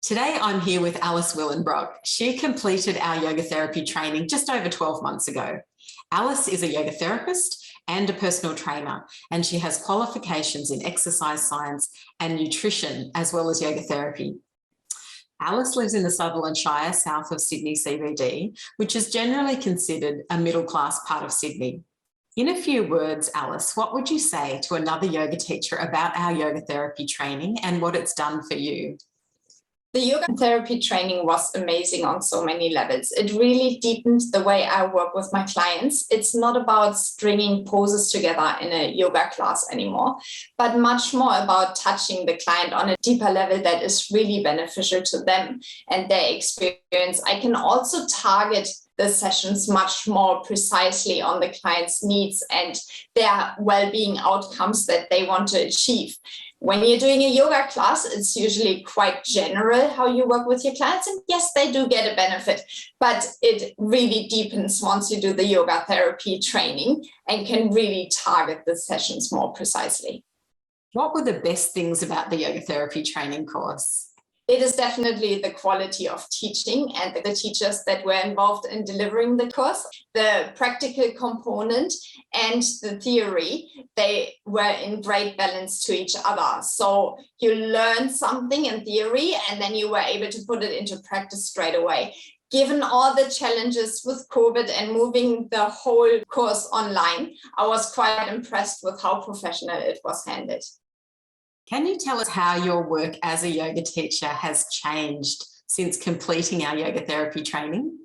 Today, I'm here with Alice Willenbrock. She completed our yoga therapy training just over 12 months ago. Alice is a yoga therapist and a personal trainer, and she has qualifications in exercise science and nutrition, as well as yoga therapy. Alice lives in the Sutherland Shire, south of Sydney CBD, which is generally considered a middle-class part of Sydney. In a few words, Alice, what would you say to another yoga teacher about our yoga therapy training and what it's done for you? The yoga therapy training was amazing on so many levels. It really deepened the way I work with my clients. It's not about stringing poses together in a yoga class anymore, but much more about touching the client on a deeper level that is really beneficial to them and their experience. I can also target the sessions much more precisely on the client's needs and their well-being outcomes that they want to achieve. When you're doing a yoga class, it's usually quite general how you work with your clients. And yes, they do get a benefit, but it really deepens once you do the yoga therapy training and can really target the sessions more precisely. What were the best things about the yoga therapy training course? It is definitely the quality of teaching and the teachers that were involved in delivering the course, the practical component and the theory, they were in great balance to each other. So you learn something in theory and then you were able to put it into practice straight away. Given all the challenges with COVID and moving the whole course online, I was quite impressed with how professional it was handled. Can you tell us how your work as a yoga teacher has changed since completing our yoga therapy training?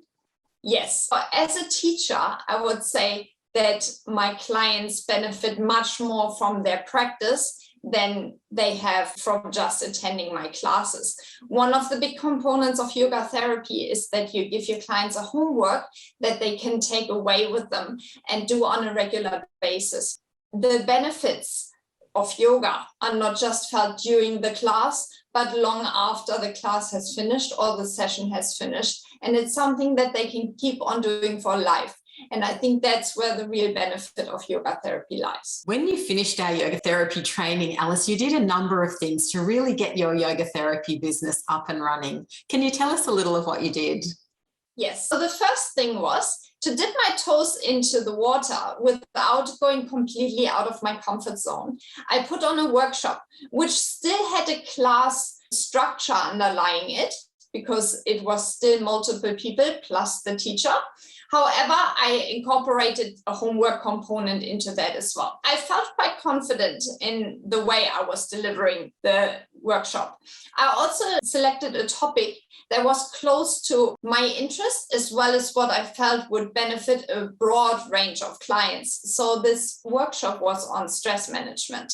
Yes, as a teacher, I would say that my clients benefit much more from their practice than they have from just attending my classes. One of the big components of yoga therapy is that you give your clients a homework that they can take away with them and do on a regular basis. The benefits of yoga are not just felt during the class, but long after the class has finished or the session has finished. And it's something that they can keep on doing for life. And I think that's where the real benefit of yoga therapy lies. When you finished our yoga therapy training, Alice, you did a number of things to really get your yoga therapy business up and running. Can you tell us a little of what you did? Yes. So the first thing was to dip my toes into the water without going completely out of my comfort zone. I put on a workshop, which still had a class structure underlying it, because it was still multiple people plus the teacher. However, I incorporated a homework component into that as well. I felt quite confident in the way I was delivering the workshop. I also selected a topic that was close to my interest, as well as what I felt would benefit a broad range of clients. So this workshop was on stress management.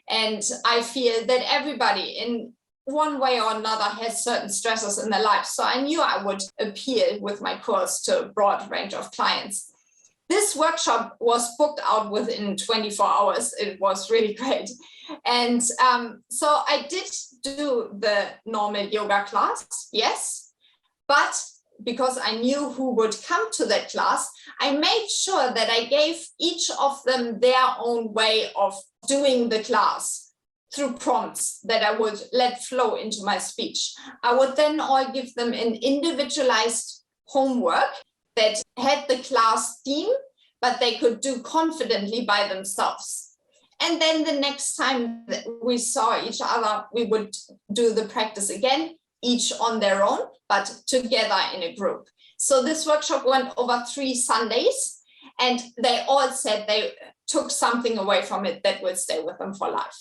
And I feel that everybody in one way or another has certain stressors in their life. So I knew I would appeal with my course to a broad range of clients. This workshop was booked out within 24 hours. It was really great. And so I did do the normal yoga class, yes, but because I knew who would come to that class, I made sure that I gave each of them their own way of doing the class through prompts that I would let flow into my speech. I would then all give them an individualized homework that had the class theme, but they could do confidently by themselves. And then the next time that we saw each other, we would do the practice again, each on their own, but together in a group. So this workshop went over 3 Sundays, and they all said they took something away from it that would stay with them for life.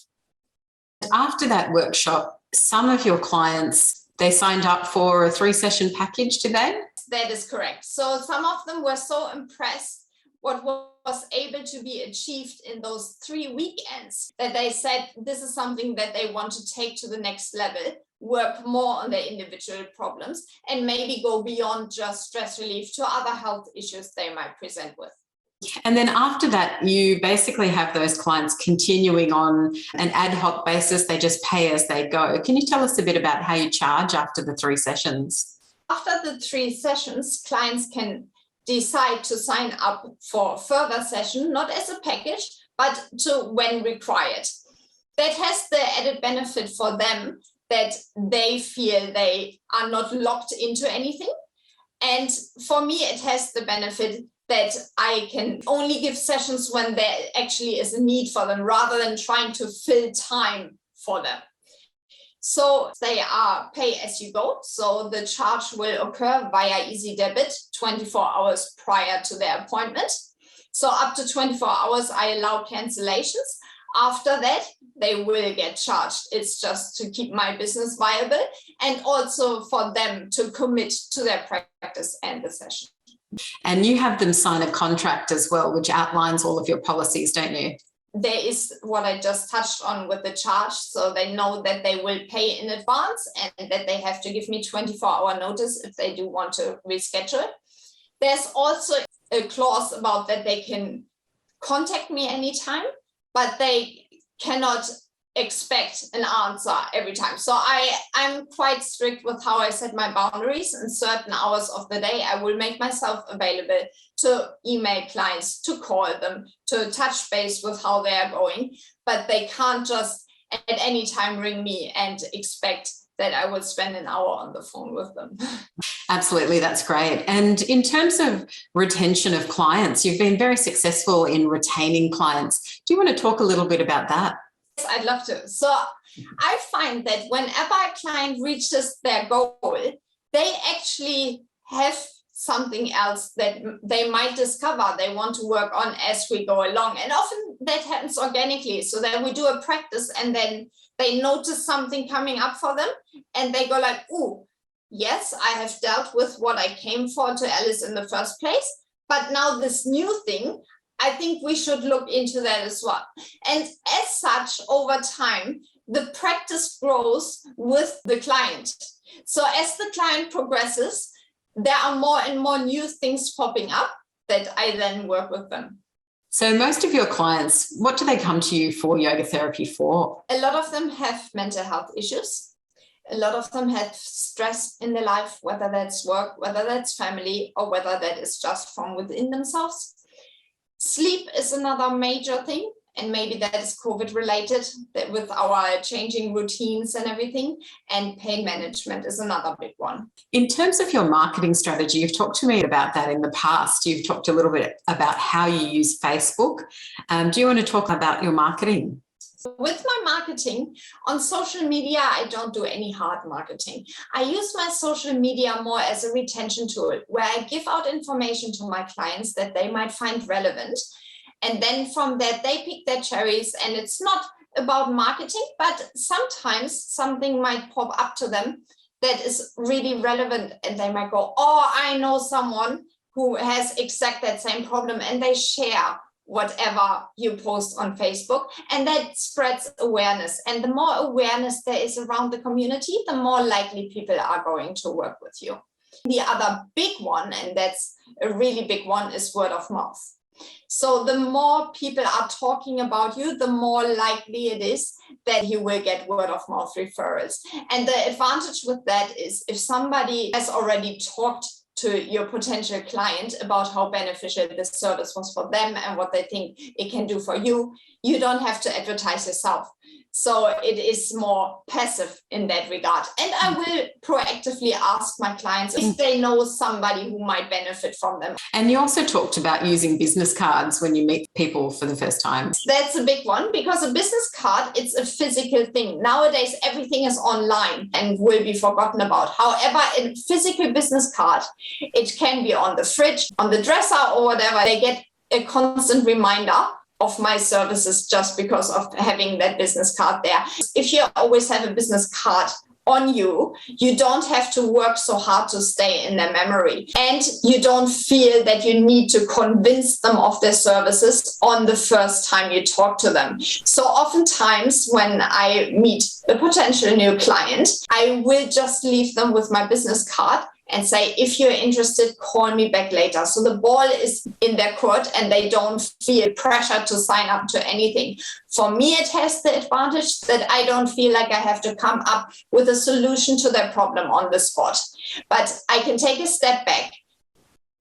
After that workshop, some of your clients, they signed up for a 3-session package, did they? That is correct. So some of them were so impressed what was able to be achieved in those 3 weekends that they said this is something that they want to take to the next level, work more on their individual problems, and maybe go beyond just stress relief to other health issues they might present with. And then after that, you basically have those clients continuing on an ad hoc basis. They just pay as they go. Can you tell us a bit about how you charge after the 3 sessions? After the 3 sessions, clients can decide to sign up for further session, not as a package, but to when required. That has the added benefit for them that they feel they are not locked into anything. And for me, it has the benefit that I can only give sessions when there actually is a need for them, rather than trying to fill time for them. So they are pay as you go. So the charge will occur via easy debit 24 hours prior to their appointment. So up to 24 hours, I allow cancellations. After that, they will get charged. It's just to keep my business viable and also for them to commit to their practice and the session. And you have them sign a contract as well, which outlines all of your policies, don't you? There is what I just touched on with the charge. So they know that they will pay in advance and that they have to give me 24-hour notice if they do want to reschedule. There's also a clause about that they can contact me anytime, but they cannot expect an answer every time. So I'm quite strict with how I set my boundaries. In certain hours of the day, I will make myself available to email clients, to call them, to touch base with how they are going, but they can't just at any time ring me and expect that I will spend an hour on the phone with them. Absolutely, that's great. And in terms of retention of clients, you've been very successful in retaining clients. Do you want to talk a little bit about that? Yes, I'd love to. So I find that whenever a client reaches their goal, they actually have something else that they might discover they want to work on as we go along. And often that happens organically. So that we do a practice and then they notice something coming up for them and they go like, "Ooh, yes, I have dealt with what I came for to Alice in the first place, but now this new thing, I think we should look into that as well." And as such, over time, the practice grows with the client. So as the client progresses, there are more and more new things popping up that I then work with them. So most of your clients, what do they come to you for yoga therapy for? A lot of them have mental health issues. A lot of them have stress in their life, whether that's work, whether that's family, or whether that is just from within themselves. Sleep is another major thing, and maybe that is COVID related, that with our changing routines and everything, and pain management is another big one. In terms of your marketing strategy, you've talked to me about that in the past. You've talked a little bit about how you use Facebook. Do you want to talk about your marketing? With my marketing on social media, I don't do any hard marketing. I use my social media more as a retention tool where I give out information to my clients that they might find relevant. And then from that, they pick their cherries, and it's not about marketing, but sometimes something might pop up to them that is really relevant and they might go, "Oh, I know someone who has exact that same problem," and they share whatever you post on Facebook, and that spreads awareness. And the more awareness there is around the community, the more likely people are going to work with you. The other big one, and that's a really big one, is word of mouth. So the more people are talking about you, the more likely it is that you will get word of mouth referrals. And the advantage with that is if somebody has already talked to your potential client about how beneficial this service was for them and what they think it can do for you, you don't have to advertise yourself. So it is more passive in that regard. And I will proactively ask my clients if they know somebody who might benefit from them. And you also talked about using business cards when you meet people for the first time. That's a big one, because a business card, it's a physical thing. Nowadays, everything is online and will be forgotten about. However, a physical business card, it can be on the fridge, on the dresser or whatever. They get a constant reminder of my services just because of having that business card there. If you always have a business card on you, you don't have to work so hard to stay in their memory. And you don't feel that you need to convince them of their services on the first time you talk to them. So oftentimes when I meet a potential new client, I will just leave them with my business card and say, "If you're interested, call me back later." So the ball is in their court and they don't feel pressure to sign up to anything. For me, it has the advantage that I don't feel like I have to come up with a solution to their problem on the spot. But I can take a step back,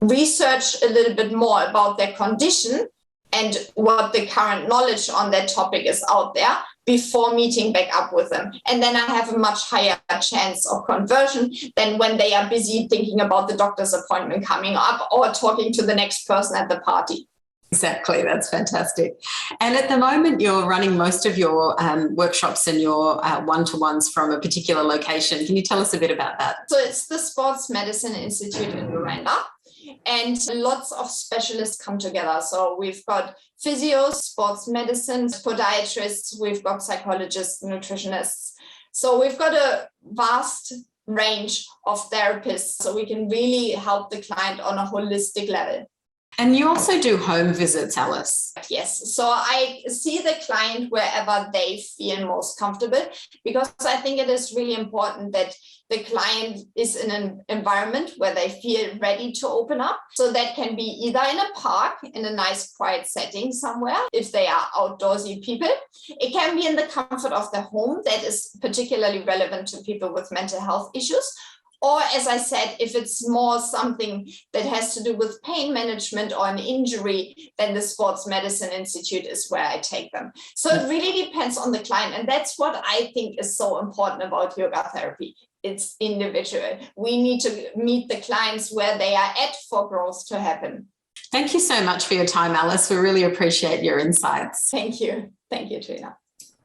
research a little bit more about their condition and what the current knowledge on that topic is out there, before meeting back up with them. And then I have a much higher chance of conversion than when they are busy thinking about the doctor's appointment coming up or talking to the next person at the party. Exactly. That's fantastic. And at the moment, you're running most of your workshops and your one-to-ones from a particular location. Can you tell us a bit about that? So it's the Sports Medicine Institute in Miranda, and lots of specialists come together. So we've got physios, sports medicine, podiatrists, we've got psychologists, nutritionists. So we've got a vast range of therapists, so we can really help the client on a holistic level. And you also do home visits, Alice. Yes, so I see the client wherever they feel most comfortable, because I think it is really important that the client is in an environment where they feel ready to open up. So that can be either in a park, in a nice quiet setting somewhere, if they are outdoorsy people. It can be in the comfort of their home. That is particularly relevant to people with mental health issues. Or, as I said, if it's more something that has to do with pain management or an injury, then the Sports Medicine Institute is where I take them. So it really depends on the client. And that's what I think is so important about yoga therapy. It's individual. We need to meet the clients where they are at for growth to happen. Thank you so much for your time, Alice. We really appreciate your insights. Thank you. Thank you, Trina.